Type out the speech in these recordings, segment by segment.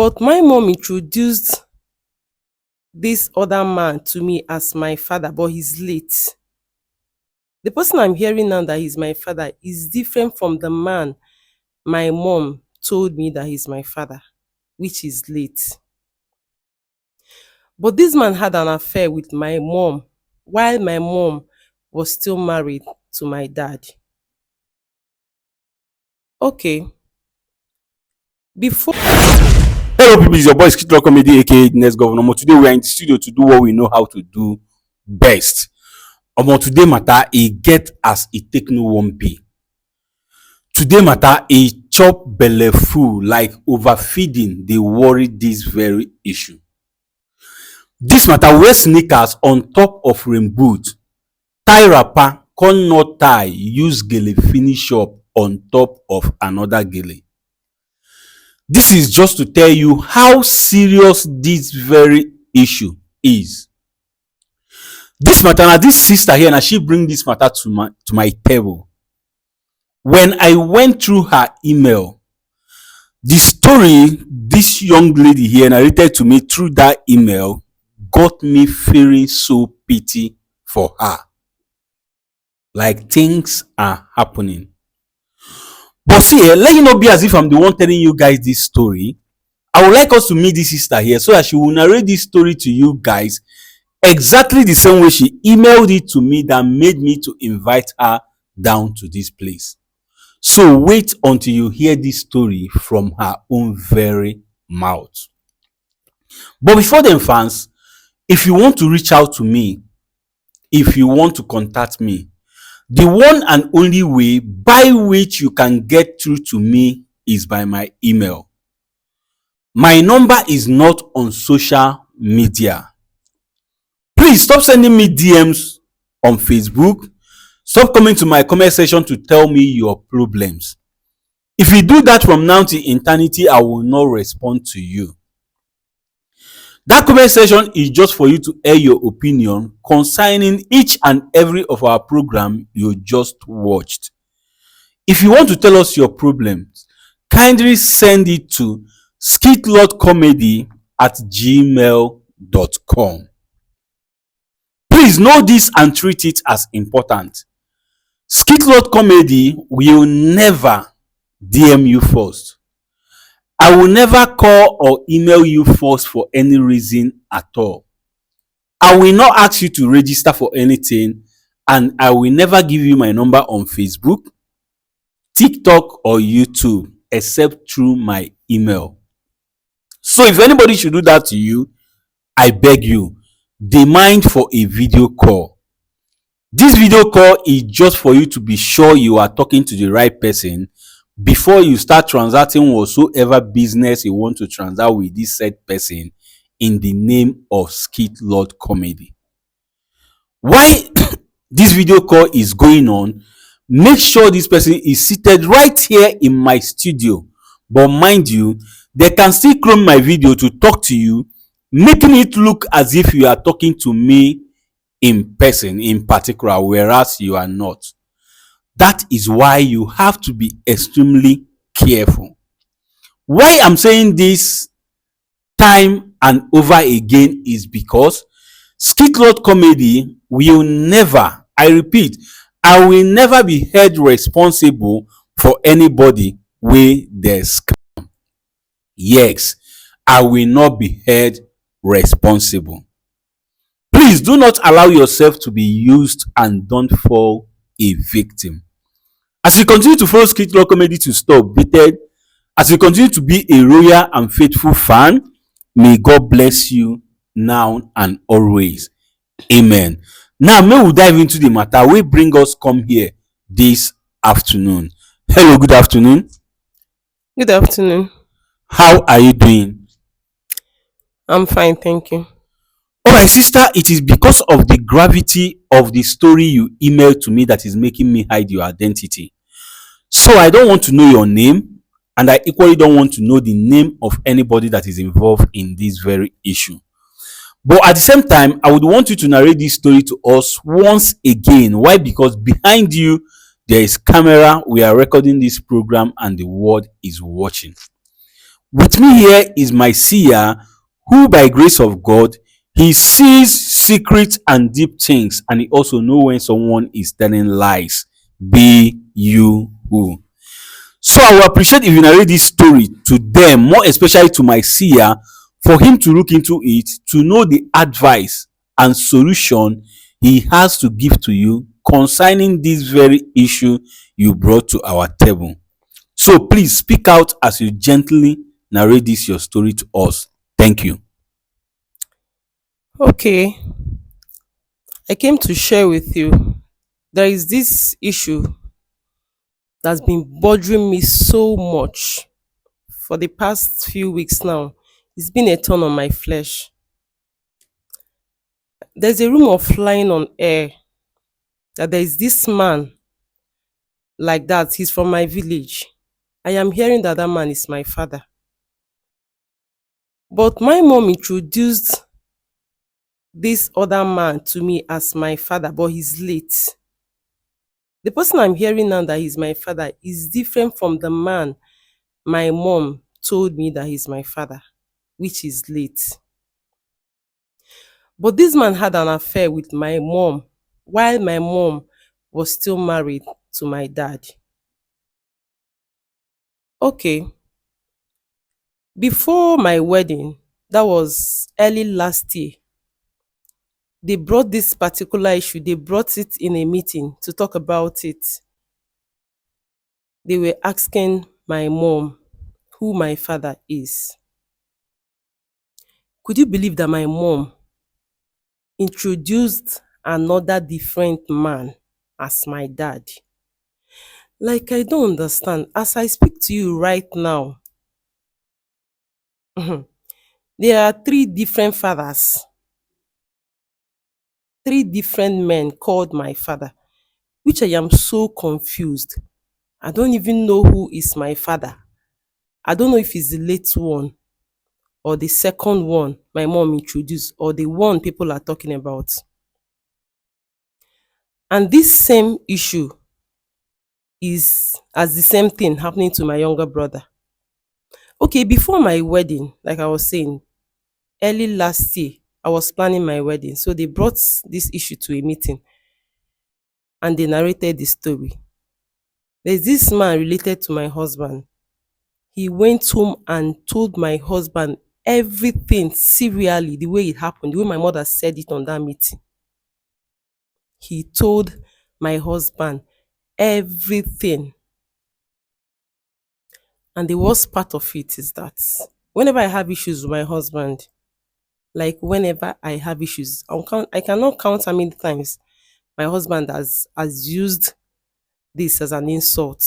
But my mom introduced this other man to me as my father, but he's late. The person I'm hearing now that he's my father is different from the man my mom told me that he's my father, which is late. But this man had an affair with my mom while my mom was still married to my dad. Okay. Before Hello, people. It's your boy Skit Comedy, aka Next Governor. Today we are in the studio to do what we know how to do best. Today matter e get as e take no one be. Today matter e chop belle full like overfeeding dey worry this very issue. This matter wear sneakers on top of rain boot, tie wrapper, con not tie, use gele finish up on top of another gele. This is just to tell you how serious this very issue is. This matter, na this sister here, na she bring this matter to my table. When I went through her email, the story this young lady here narrated to me through that email got me feeling so pity for her. Like things are happening. But see, let you not be as if I'm the one telling you guys this story. I would like us to meet this sister here so that she will narrate this story to you guys exactly the same way she emailed it to me that made me to invite her down to this place. So wait until you hear this story from her own very mouth. But before then, fans, if you want to reach out to me, if you want to contact me, the one and only way by which you can get through to me is by my email. My number is not on social media. Please stop sending me DMs on Facebook. Stop coming to my comment section to tell me your problems. If you do that from now to eternity, I will not respond to you. That comment section is just for you to air your opinion concerning each and every of our program you just watched. If you want to tell us your problems, kindly send it to skitlordcomedy@gmail.com. Please know this and treat it as important. Skitlord Comedy will never DM you first. I will never call or email you first for any reason at all. I will not ask you to register for anything, and I will never give you my number on Facebook, TikTok, or YouTube except through my email. So if anybody should do that to you, I beg you, demand for a video call. This video call is just for you to be sure you are talking to the right person before you start transacting whatsoever business you want to transact with this said person in the name of Skit Lord Comedy. Why this video call is going on, make sure this person is seated right here in my studio. But mind you, they can still clone my video to talk to you, making it look as if you are talking to me in person in particular, whereas you are not. That is why you have to be extremely careful. Why I'm saying this time and over again is because Skitlord Comedy will never, I repeat, I will never be held responsible for anybody wey dey scam. Yes, I will not be held responsible. Please do not allow yourself to be used and don't fall a victim. As you continue to follow Skitlord Comedy to stay updated, as you continue to be a loyal and faithful fan, may God bless you now and always. Amen. Now, may we dive into the matter wey bring us come here this afternoon. Hello, good afternoon. Good afternoon. How are you doing? I'm fine, thank you. All right, sister, it is because of the gravity of the story you emailed to me that is making me hide your identity. So I don't want to know your name, and I equally don't want to know the name of anybody that is involved in this very issue. But at the same time, I would want you to narrate this story to us once again. Why? Because behind you, there is camera. We are recording this program and the world is watching. With me here is my seer, who by grace of God, he sees secret and deep things, and he also know when someone is telling lies. Be you who. So I will appreciate if you narrate this story to them, more especially to my seer, for him to look into it, to know the advice and solution he has to give to you concerning this very issue you brought to our table. So please speak out as you gently narrate this your story to us. Thank you. Okay, I came to share with you. There is this issue that's been bothering me so much for the past few weeks now. It's been a turn on my flesh. There's a rumor flying on air that there is this man like that. He's from my village. I am hearing that that man is my father. But my mom introduced this other man to me as my father, but he's late. The person I'm hearing now that he's my father is different from the man my mom told me that he's my father, which is late. But this man had an affair with my mom while my mom was still married to my dad. Okay, before my wedding, that was early last year, they brought this particular issue, they brought it in a meeting to talk about it. They were asking my mom who my father is. Could you believe that my mom introduced another different man as my dad? Like, I don't understand. As I speak to you right now, there are three different fathers, three different men called my father, which I am so confused. I don't even know who is my father. I don't know if it's the late one or the second one my mom introduced or the one people are talking about. And this same issue is as the same thing happening to my younger brother. Okay, before my wedding, like I was saying, early last year, I was planning my wedding. So they brought this issue to a meeting and they narrated the story. There's this man related to my husband. He went home and told my husband everything serially, the way it happened, the way my mother said it on that meeting. He told my husband everything. And the worst part of it is that whenever I have issues with my husband, like whenever I have issues, I cannot count how many times my husband has used this as an insult.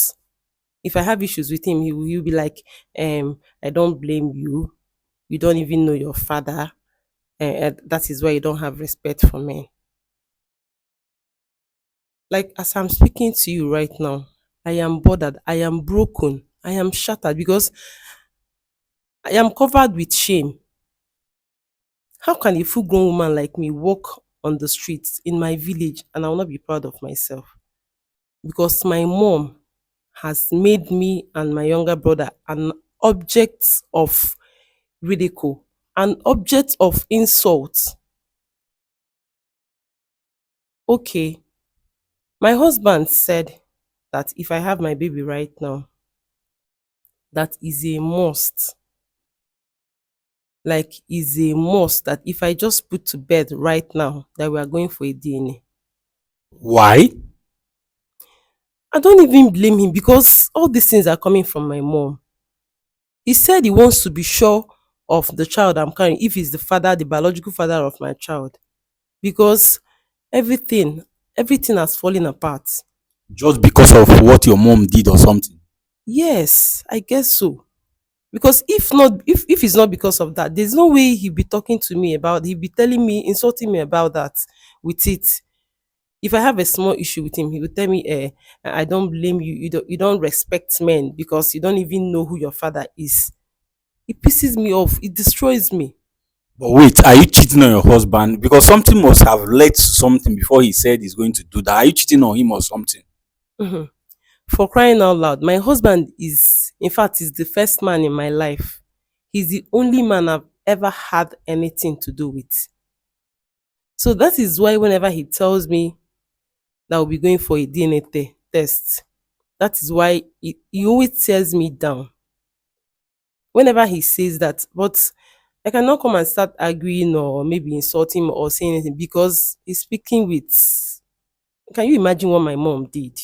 If I have issues with him, he'll be like, I don't blame you. You don't even know your father. That is why you don't have respect for men. Like, as I'm speaking to you right now, I am bothered. I am broken. I am shattered because I am covered with shame. How can a full grown woman like me walk on the streets in my village and I will not be proud of myself? Because my mom has made me and my younger brother an object of ridicule, an object of insult. Okay, my husband said that if I have my baby right now, that is a must. Like, is a must that if I just put to bed right now that we are going for a DNA. Why? I don't even blame him because all these things are coming from my mom. He said he wants to be sure of the child I'm carrying, if he's the father, the biological father of my child. Because everything, everything has fallen apart. Just because of what your mom did or something? Yes, I guess so. Because if it's not because of that, there's no way he'd be talking to me about, he'd be telling me, insulting me about that with it. If I have a small issue with him, he would tell me, I don't blame you. You don't respect men because you don't even know who your father is. It pisses me off. It destroys me. But wait, are you cheating on your husband? Because something must have led to something before he said he's going to do that. Are you cheating on him or something? For crying out loud, my husband is, in fact, is the first man in my life. He's the only man I've ever had anything to do with. So that is why whenever he tells me that we'll be going for a DNA test, that is why he always tears me down whenever he says that. But I cannot come and start arguing or maybe insulting or saying anything because he's speaking with. Can you imagine what my mom did?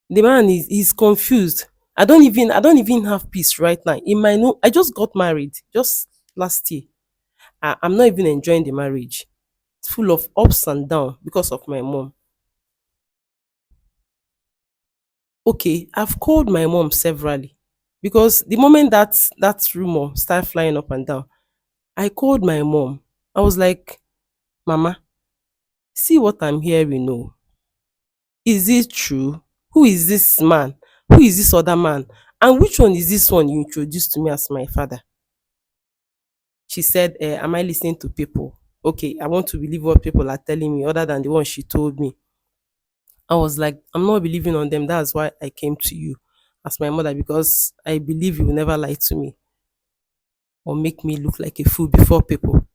The man is confused. I don't even have peace right now. In my no, I just got married just last year. I'm not even enjoying the marriage. It's full of ups and downs because of my mom. Okay, I've called my mom severally because the moment that rumor started flying up and down, I called my mom. I was like, Mama, see what I'm hearing. No, is it true? Who is this man? Who is this other man? And which one is this one you introduced to me as my father? She said, am I listening to people? Okay, I want to believe what people are telling me other than the one she told me. I was like, I'm not believing on them. That's why I came to you as my mother because I believe you will never lie to me or make me look like a fool before people.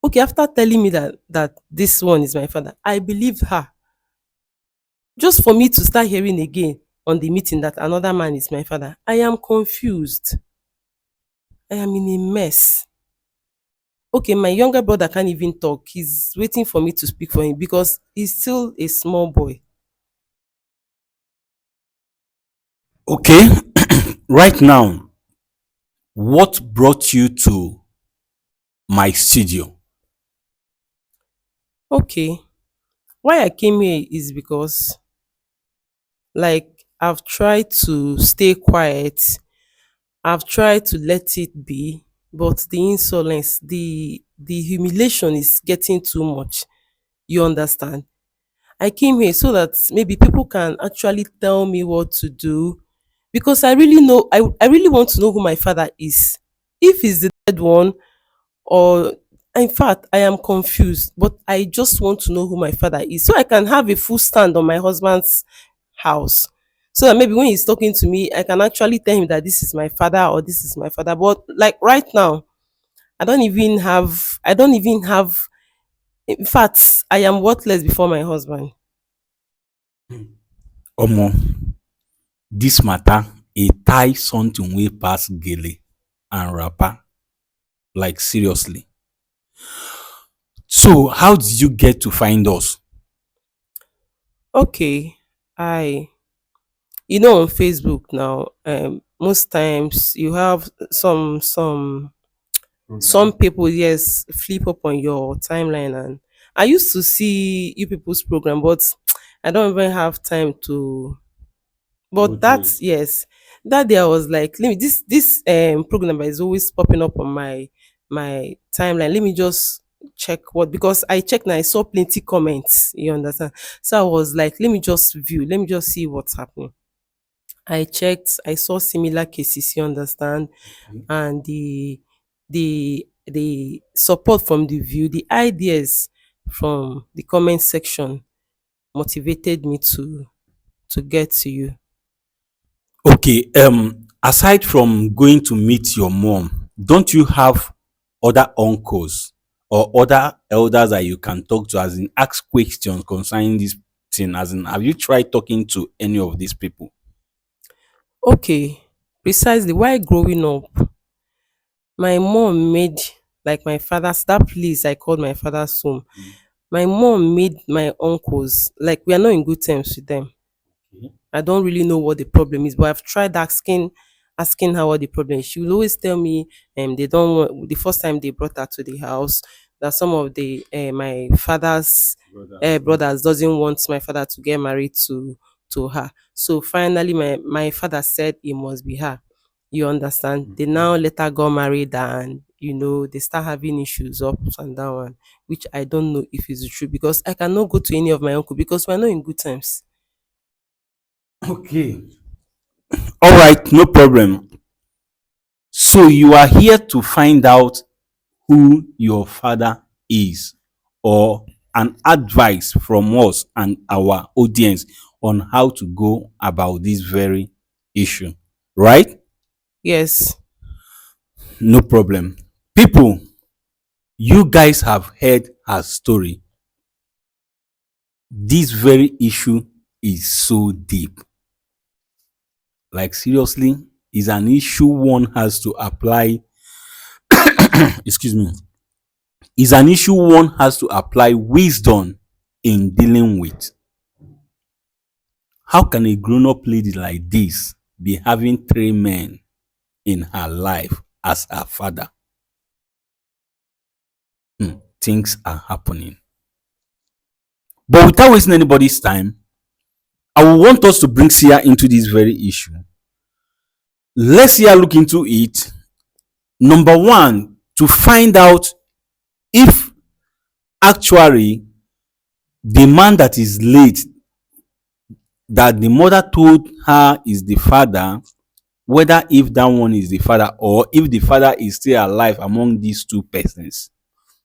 Okay, after telling me that this one is my father, I believed her. Just for me to start hearing again on the meeting that another man is my father, I am confused. I am in a mess. Okay, my younger brother can't even talk. He's waiting for me to speak for him because he's still a small boy. Okay, right now, what brought you to my studio? Okay, why I came here is because, like, I've tried to stay quiet, I've tried to let it be, but the insolence, the humiliation is getting too much. You understand? I came here so that maybe people can actually tell me what to do because I really know I really want to know who my father is. If he's the dead one, or in fact I am confused, but I just want to know who my father is so I can have a full stand on my husband's house. So that maybe when he's talking to me, I can actually tell him that this is my father or this is my father. But like right now, I don't even have in fact I am worthless before my husband. Omo, this matter e tie something way past gele and wrapper, like seriously. So how did you get to find us? Okay, I on Facebook now, most times you have some people, yes, flip up on your timeline, and I used to see you people's program, but I don't even have time to. Go But through that's, it. yes, that day I was like, let me, this program is always popping up on my timeline. Let me just check what, because I checked and I saw plenty comments. You understand? So I was like, let me just view, let me just see what's happening. I checked, I saw similar cases, you understand, Okay. and the support from the view, the ideas from the comment section motivated me to get to you. Okay, aside from going to meet your mom, don't you have other uncles or other elders that you can talk to, as in ask questions concerning this thing? As in, have you tried talking to any of these people? Okay, precisely. While growing up, my mom made, like, my father's, that place I called my father's home. My mom made my uncles, like, we are not in good terms with them. Okay. I don't really know what the problem is, but I've tried asking her what the problem is. She will always tell me they don't want, the first time they brought her to the house, that some of the my father's Brothers. brothers doesn't want my father to get married to her. So finally my father said it must be her. You understand? They Okay. now later got married, and they start having issues up and down, which I don't know if it's true because I cannot go to any of my uncle because we're not in good terms. Okay. All right, no problem. So you are here to find out who your father is, or an advice from us and our audience on how to go about this very issue, right? Yes. No problem. People, you guys have heard her story. This very issue is so deep. Like, seriously, is an issue one has to apply. Excuse me. Is an issue one has to apply wisdom in dealing with. How can a grown-up lady like this be having three men in her life as her father? Things are happening. But without wasting anybody's time, I will want us to bring Sia into this very issue. Let's Sia look into it. Number one, to find out if actually the man that is late, that the mother told her is the father, whether if that one is the father or if the father is still alive among these two persons.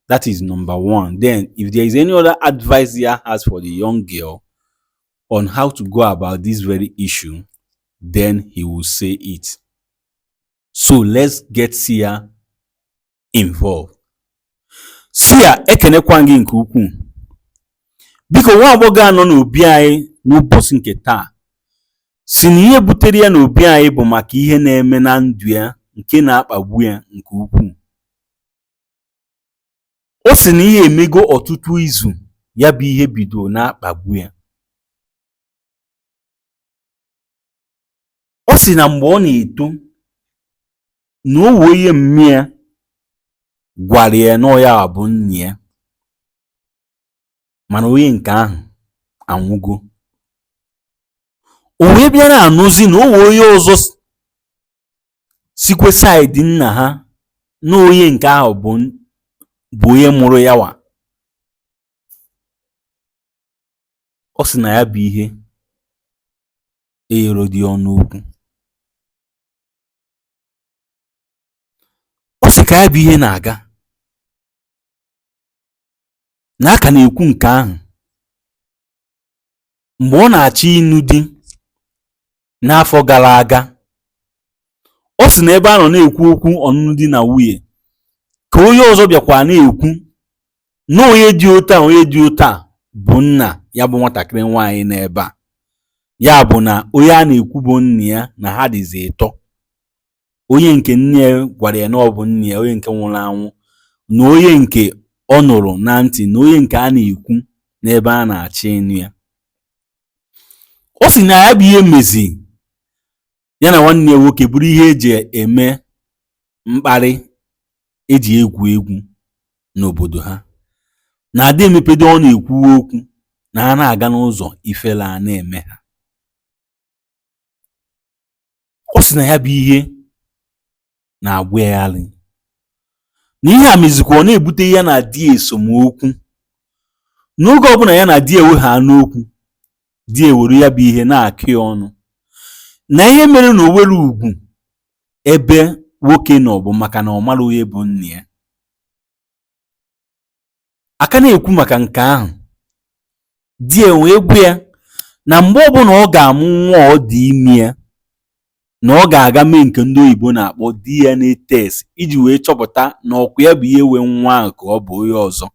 That is number one. Then, if there is any other advice Sia has for the young girl on how to go about this very issue, then he will say it. So let's get Sia involved. Sia, ekenekwa gị nke ukwuu. Biko nwa agbọghọ a nọ n'obi anyị n'ụbọchị nke taa si na ihe butere ya n'obi anyị bụ maka ihe na-eme na ndụ ya nke na-akpagbu ya nke ukwuu. O si na ihe emego ọtụtụ izu ya bụ ihe bido na-akpagbu ya. O si na mgbe ọ na-eto na o wee ihe mme ya gwara ya na ọ ya bụ nne ya, mana onye nke ahụ anwụgo. O wee bịa na-anụzi na o wee onye ọzọ sikwe saịdị nna ha na onye nke ahụ bụ onye mụrụ ya wa. Ọ sị na ya bụ ihe eyoro dị ọnụ okwu. Ọ sị ka ya bụ ihe na-aga na aka na-ekwu nke ahụ mgbe ọ na-achọ ịnụ di n'afọ gara aga. Ọ sị na ebe a nọ na-ekwu okwu ọnụnụ di na nwunye ka onye ọzọ bịakwa na-ekwu na onye dị otu a bụ nna ya bụ nwatakịrị nwaanyị n'ebe a. Ya bụ na onye a na-ekwu bụ nne ya na ha dịzi ịtọ. Onye nke nne ya gwara ya na ọ bụ nne ya, onye nke nwụrụ anwụ, na onye nke ọ nụrụ na ntị, na onye nke a na-ekwu n'ebe a na-achọ ịnụ ya. Ọ sị na ya bụ ihe mezi ya na nwanne ya nwoke bụrụ ihe eji eme mkparị, eji egwu egwu n'obodo ha, na ada emepedo ọ na-ekwu okwu na ha na-aga n'ụzọ ifele a na-eme ha. Ọ sị na ya bụ ihe na-agwụ ya alị, na ihe a mezikwa ọ na-ebute ya na di esemokwu. N'oge ọbụla ya na di ewegha n'okwu, di ewere ya bụ ihe na-akụ ya ọnụ, na ihe mere na o were ugwu ebe nwoke nọ bụ maka na ọ mara onye bụ nne ya. Aka na-ekwu maka nke ahụ, di wee gwa ya na mgbe ọbụla ọ ga-amụ nwa ọ dị ime ya, na ọ ga-aga mee nke ndị oyibo na-akpọ DNA test iji wee chọpụta na ọkwa ya bụ ihe wee nwa ahụ ka ọ bụ onye ọzọ.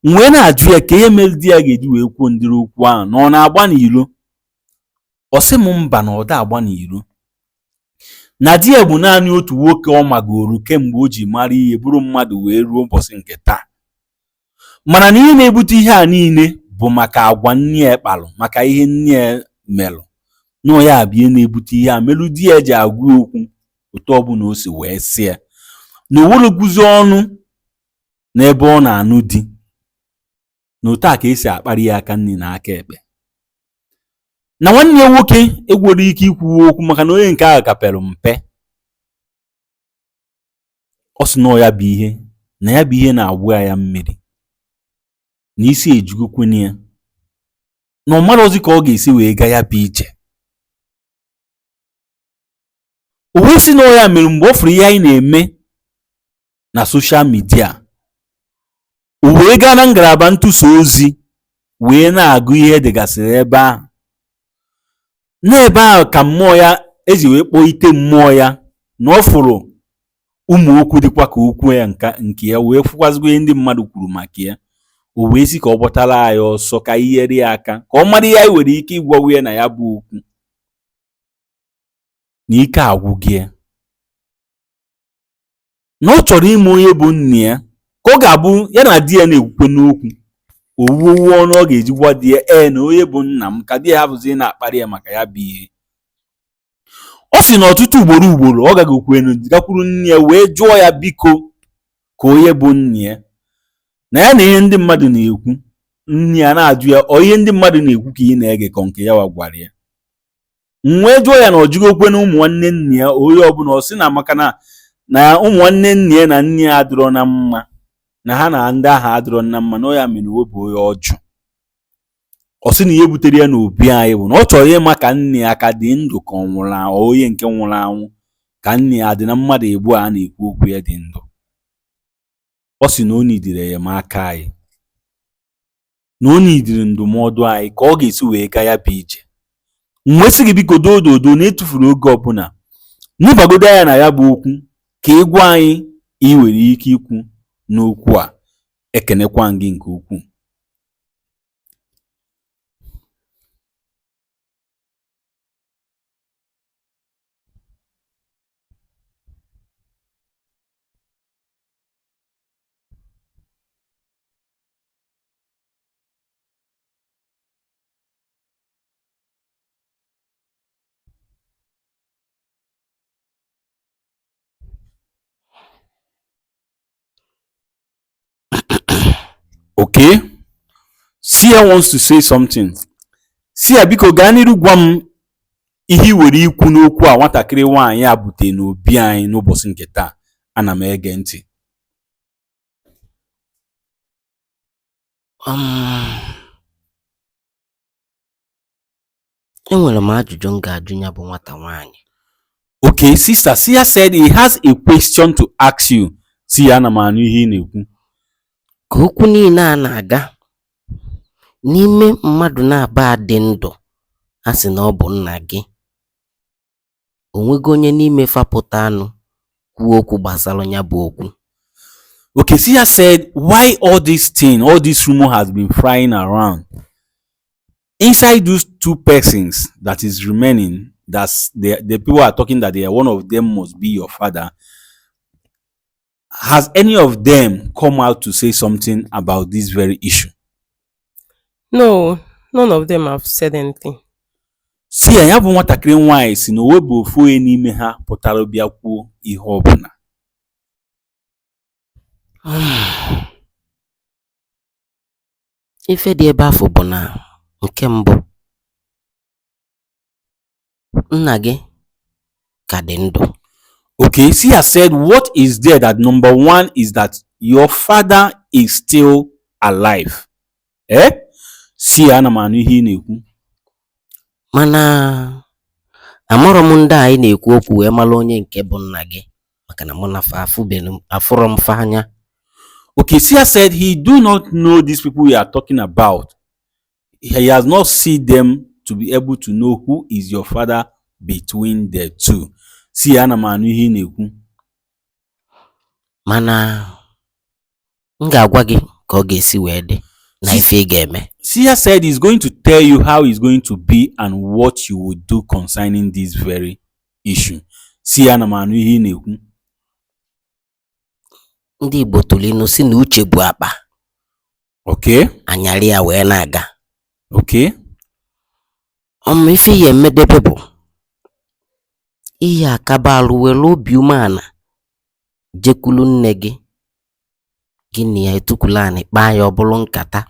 Wee na-ajụ ya ka ihe mere di ya ga-eji wee kwuo ndịrị okwu ahụ, na ọ na-agba n'iro. Ọ sị m mba, na ọ da agba n'iro, na di ya bụ naanị otu nwoke ọ magoro kemgbe o ji mara ihe bụrụ mmadụ wee ruo ụbọchị nke taa. Mana na ihe na-ebute ihe a niile bụ maka agwa nne ya kparụ, maka ihe nne ya melụ, na ya bụ ihe na-ebute ihe a melu di ya ji agwa okwu otu ọbụla o si wee sị ya na o werekwuzi ọnụ n'ebe ọ na-anụ di, na otu a ka esi akparị ya aka nne na aka ekpe. Na nwanne ya nwoke egwere ike ikwu okwu maka na onye nke ahụ kapere mpe. Ọ sị na ya bụ ihe na-agwụ ya mmiri, na isi ejugokwenye ya, na ọ marọzi ka ọ ga-esi wee gaa ya bụ ije. O wee sị na ya mere mgbe ọ fụrụ ihe anyị na-eme na soshal midia, o wee gaa na ngalaba ntụsa ozi wee na-agụ ihe dịgasịrị ebe ahụ. N'ebe ahụ ka mmụọ ya ezi wee kpọọ ite mmụọ ya na ọ fụrụ ụmụ okwu dịkwa ka okwu ya nke ya wee fụkwazịgo ihe ndị mmadụ kwuru maka ya. O wee sị ka ọ gbọtara anyị ọsọ ka anyị nyere ya aka ka ọ mara ihe anyị nwere ike ịgwawu ya na ya bụ okwu na ike agwụghị ya, na ọ chọrọ ime onye bụ nna ya ka ọ ga-abụ ya na di ya na-ekwukwe n'okwu owuwe ọnụ ọ ga-eji gwa di ya na onye bụ nna m, ka di ya hapụzie na-akparị ya maka ya bụ ihe. Ọ sị na ọtụtụ ugboro ọ gagokwe gakwuru nne ya wee jụọ ya biko ka onye bụ nna ya na ihe ndị mmadụ na-ekwu. Nne ya na-ajụ ya ihe ndị mmadụ na-ekwu ka ị na-ege ka nke ya wa gwara ya. Wee jụọ ya na ọ jụgokwe na ụmụ nwanne nne ya onye ọbụla. Ọ sị na maka na ụmụ nwanne nne ya na nne ya adịrọ na mma, na ha na ndị ahụ adịrọ na mma, na ọ ya mere o bụ onye ọjụ. Ọ sị na ihe butere ya n'obi anyị bụ na ọ chọrọ ịma ka nne ya ka dị ndụ ka ọ nwụrụ anwụ, onye nke nwụrụ anwụ ka nne ya dị na mmadụ egbu a na-ekwu okwu ya dị ndụ. Ọ sị na o nidiri enyemaka anyị, na o nidiri ndụmọdụ anyị ka ọ ga-esi wee gaa ya bụ ije. Wee sị gị biko dododo na etufuru oge ọbụla nụbagodo ya na ya bụ okwu ka ị gwa anyị ị nwere ike ikwu n'okwu a. Ekenekwa gị nke ukwuu. Okay, Sia wants to say something. Sia biko gaa n'iru gwa m ihe i were ikwu n'okwu a nwatakịrị nwaanyị a bute n'obi anyị n'ụbọchị nke taa. Ana m ege ntị. Enwere m ajụjụ m ga-ajụ ya bụ nwata nwaanyị. Okay, sister, Sia said he has a question to ask you. Sia, ana m anụ ihe ị na-ekwu. Ka okwu niile a na-aga n'ime mmadụ na-aba dị ndụ, a sị na ọ bụ nna gị, o nwego onye n'ime fapụta anụ kwuo okwu gbasara ya bụ okwu. Okay, Sia said, why all this rumor has been flying around inside those two persons that is remaining, that the people are talking that one of them must be your father. Has any of them come out to say something about this very issue? No, none of them have said anything. Si ya bụ nwatakịrị nwaanyị si na o bụ ofu onye n'ime ha pụtara bịa kwuo ihe ọbụla. Ife dị ebe afọ bụ na nke mbụ, nna gị ka dị ndụ. Okay, Sia said what is there that number one is that your father is still alive. Sia, ana m anụ ihe ị na-ekwu. Mana amụrụ m ndị anyị na-ekwu okwu wee mara onye nke bụ nna gị, maka na mụ na afụrọ m fa anya. Okay, Sia said he do not know these people we are talking about. He has not seen them to be able to know who is your father between the two. Sia, ana m anụ ihe ị na-ekwu. Mana m ga-agwa gị ka ọ ga-esi wee dị na ife ị ga-eme. Sia said he's going to tell you how it's going to be and what you will do concerning this very issue. Sia, ana m anụ ihe ị na-ekwu. Ndị Igbo tụrụ ilu si na uche bụ akpa. Okay. Anyarị ya wee na-aga. Okay. Ife ya emedebe bụ ihe akaba alụ were obi umeala jekwulu nne gị, gị na ya etukwula anị kpaa ya ọbụlụ nkata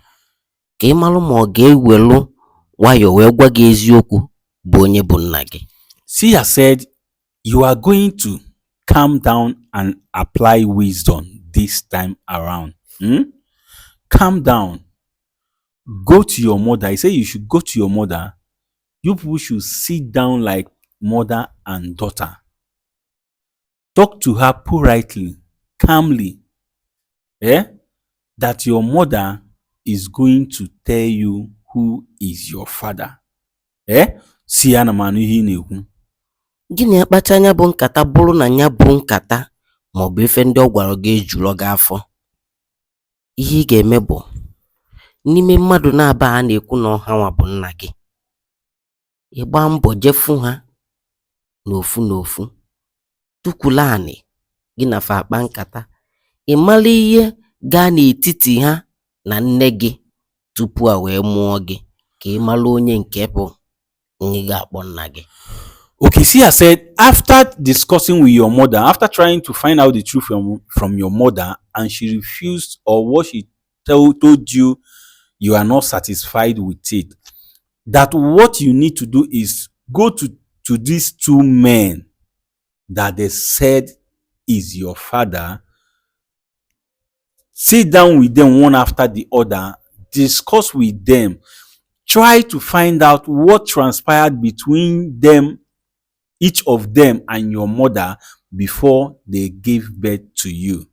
ka ị malụ ma ọ ga-ewelu nwayọ wee gwa gị eziokwu bụ onye bụ nna gị. Sia said you are going to calm down and apply wisdom this time around. Calm down. Go to your mother. He said you should go to your mother. You people should sit down like mother and daughter. Talk to her politely, calmly, that your mother is going to tell you who is your father. See, ana m anụ ihe ị na-ekwu. gị na ya kpacha anya bụ nkata bụrụ na ya bụ nkata maọbụ ife ndị ọ gwara gị ejulọ gị afọ. Ihe ị ga-eme bụ n'ime mmadụ na-aba a na-ekwu na ọha nwa bụ nna gị, ị gbaa mbọ jefu ha n'ofu n'ofu, tukwula anị gị na fa akpa nkata, ị mara ihe gaa n'etiti ha na nne gị tupu a wee mụọ gị, ka ị mara onye nke bụ ị ga-akpọ nna gị. Okay, see, I said after discussing with your mother, after trying to find out the truth from your mother, and she refused, or what she told you, you are not satisfied with it, that what you need to do is go to these two men that they said is your father, sit down with them one after the other, discuss with them, try to find out what transpired between them, each of them and your mother, before they gave birth to you.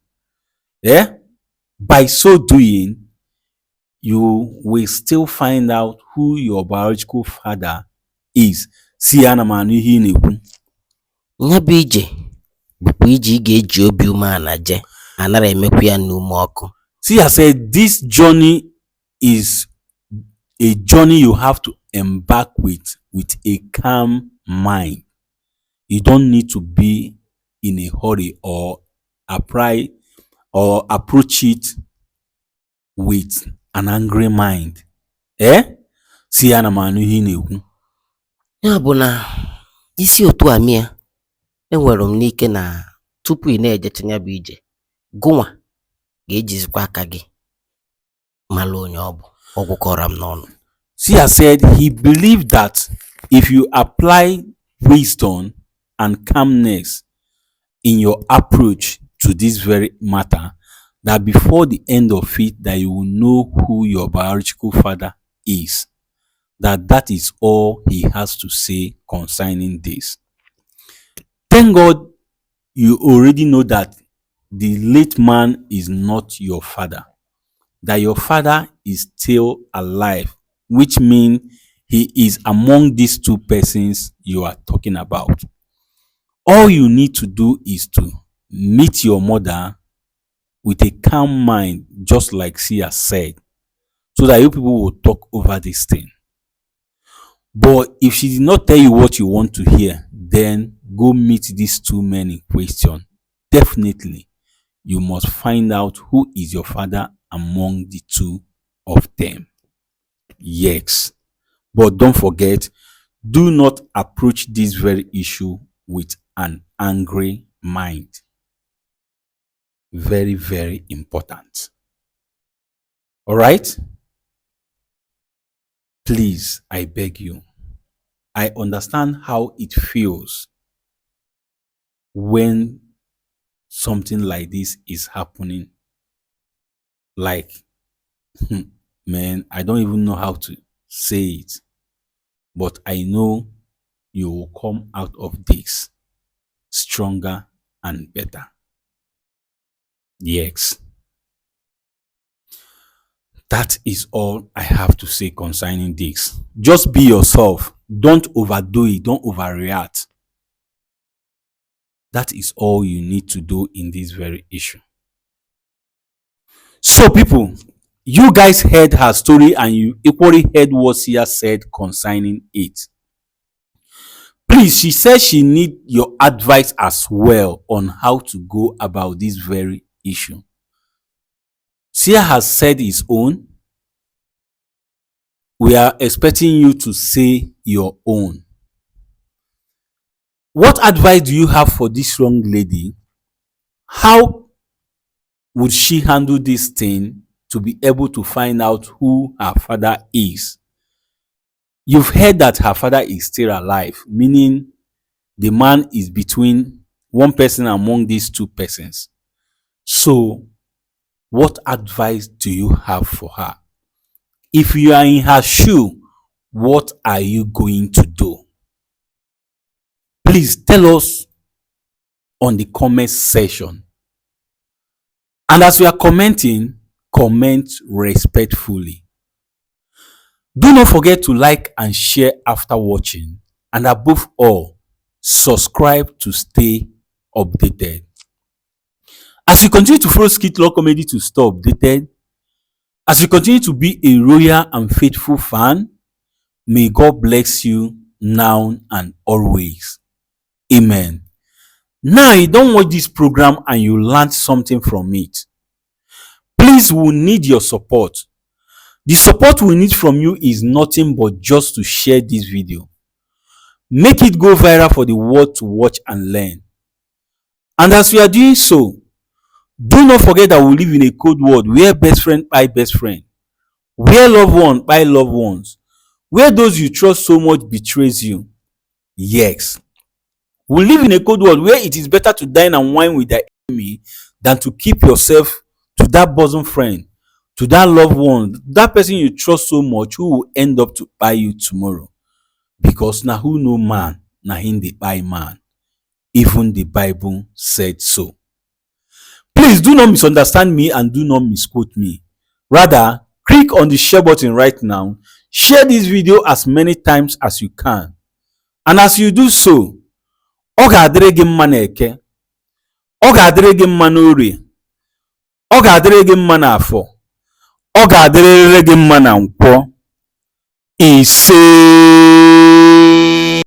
Yeah? By so doing, you will still find out who your biological father is. See, ana m anụ ihe ị na-ekwu. Ya bụ ije bụkwa ije ị ga-eji obi umeala je, anara emekwa ya n'ume ọkụ. See, I said this journey is a journey you have to embark with a calm mind. You don't need to be in a hurry or approach it with an angry mind. See, ana m anụ ihe ị na-ekwu. Ya bụ na isi otu a mịa, enwere m n'ike na tupu ị na-ejecha ya bụ ije, gụnwa ga-ejizikwa aka gị mara onye ọ bụ, ọgwụ kọrọ m n'ọnụ. See, I said he believed that if you apply wisdom and calmness in your approach to this very matter, that before the end of it, that you will know who your biological father is. That is all he has to say concerning this. Thank God you already know that the late man is not your father, that your father is still alive, which means he is among these two persons you are talking about. All you need to do is to meet your mother with a calm mind, just like Sia said, so that you people will talk over this thing. But if she did not tell you what you want to hear, then go meet these two men in question. Definitely, you must find out who is your father among the two of them. Yes. But don't forget, do not approach this very issue with an angry mind. Very, very important. All right? Please, I beg you. I understand how it feels when something like this is happening. Like, man, I don't even know how to say it. But I know you will come out of this stronger and better. Yes. That is all I have to say concerning this. Just be yourself. Don't overdo it. Don't overreact. That is all you need to do in this very issue. So, people, you guys heard her story and you equally heard what Sia said concerning it. Please, she says she needs your advice as well on how to go about this very issue. Sia has said his own. We are expecting you to say your own. What advice do you have for this young lady? How would she handle this thing to be able to find out who her father is? You've heard that her father is still alive, meaning the man is between one person among these two persons. So, what advice do you have for her? If you are in her shoe, what are you going to do? Please tell us on the comment section. And as you are commenting, comment respectfully. Do not forget to like and share after watching. And above all, subscribe to stay updated. As you continue to follow Skit Law Comedy to stay updated, as you continue to be a loyal and faithful fan, may God bless you now and always. Amen. Now you don't watch this program and you learned something from it. Please, we need your support. The support we need from you is nothing but just to share this video. Make it go viral for the world to watch and learn. And as we are doing so, do not forget that we live in a cold world where best friend buy best friend, where loved one buy loved ones, where those you trust so much betrays you. Yes, we live in a cold world where it is better to dine and wine with the enemy than to keep yourself to that bosom friend, to that loved one, that person you trust so much who will end up to buy you tomorrow. Because na who know man, na him dey buy man. Even the Bible said so. Please do not misunderstand me and do not misquote me. Rather, click on the share button right now. Share this video as many times as you can. And as you do so, ọ ga-adịrị gị mma n'Eke, ọ ga-adịrị gị mma n'Orie, ọ ga-adịrị gị mma n'Afọ, ọ ga-adịrịrị gị mma na Nkwọ. Ise.